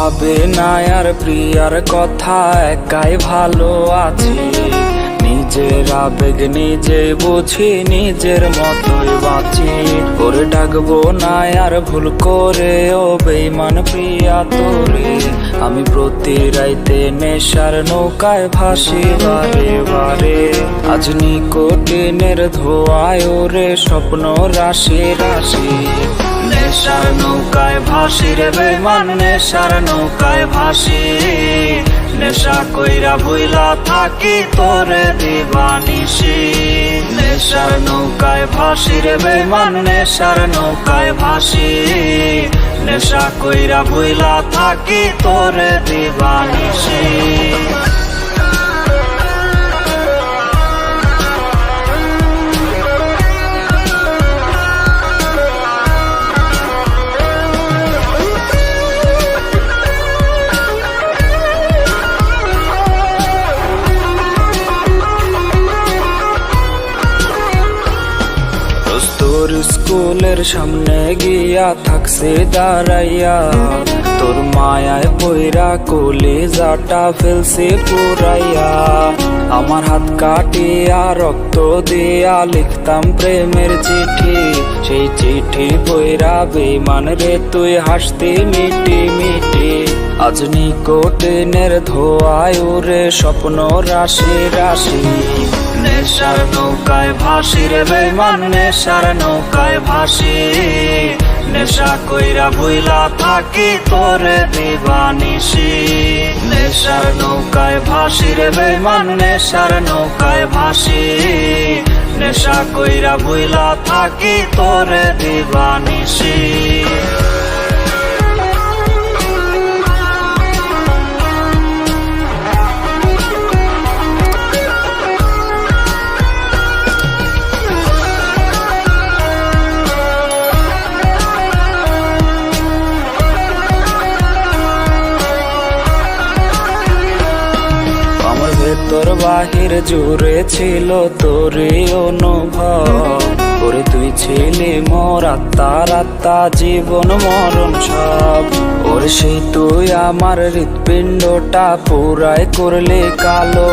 ভাবে না আর প্রিয়ার কথা, একাই ভালো আছি। নিজের আবেগ নিজে বুঝি, নিজের মতোই বাঁচি। ওরে ডাকবো না আর ভুল করে, ও বেইমান প্রিয়া তোরে। আমি প্রতি রাইতে নেশার নৌকায় ভাসি বারে বারে। আজ নিকোটিনের ধোঁয়ায় ওরে স্বপ্ন রাশি রাশি। নেশার নৌকায় ভাসি রে বেইমান, নেশার নৌকায় ভাসি। নেশা কইরা ভুইলা থাকি তোরে দিবানিশি। নেশার নৌকায় ভাসি রে বেইমান, নেশার নৌকায় ভাসি। নেশা কইরা ভুইলা থাকি তোরে দিবানিশি। তোর স্কুলের সামনে গিয়া থাকছে দাঁড়াইয়া, তোর মায়ায় পইরা কলিজাটা ফেলছে পুরাইয়া। আমার হাত কাটিয়া রক্ত দিয়া লিখতাম প্রেমের চিঠি, সেই চিঠি পইরা বেইমান রে তুই হাসতি মিটি মিটি। আজ নিকোটিনের ধোঁয়ায় ওরে স্বপ্ন রাশি রাশি। নেশার নৌকায় ভাসি রে বেইমান, নেশার নৌকায় ভাসি। নেশা কইরা ভুইলা থাকি তোরে দিবানিশি। নেশার নৌকায় ভাসি রে বেইমান, নেশার নৌকায় ভাসি। নেশা কইরা ভুইলা থাকি তোরে দিবানিশি। তোর বাহির জুড়ে ছিল তোরে অনুভব, ওরে তুই ছিলি মোর আত্মার আত্মা, জীবন মরণ সব। ওরে সেই তুই আমার হৃৎপিণ্ডটা পুরাই করলে কালো।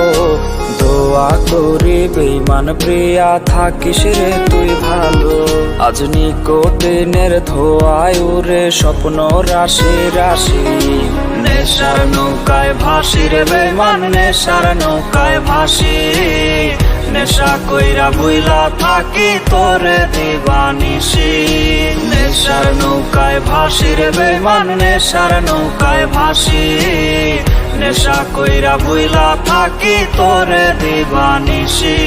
দোয়া করি বেইমান প্রিয়া থাকিস রে তুই ভালো। আজ নিকোটিনের ধোঁয়ায় ওরে স্বপ্ন রাশি রাশি। নেশার নৌকায় ভাসি রে বেইমান, নেশার নৌকায় ভাসি। নেশা কইরা ভুইলা থাকি তোরে দিবানিশি। নেশার নৌকায় ভাসি রে বেইমান, নেশার নৌকায় ভাসি। নেশা কইরা ভুইলা থাকি তোরে দিবানিশি।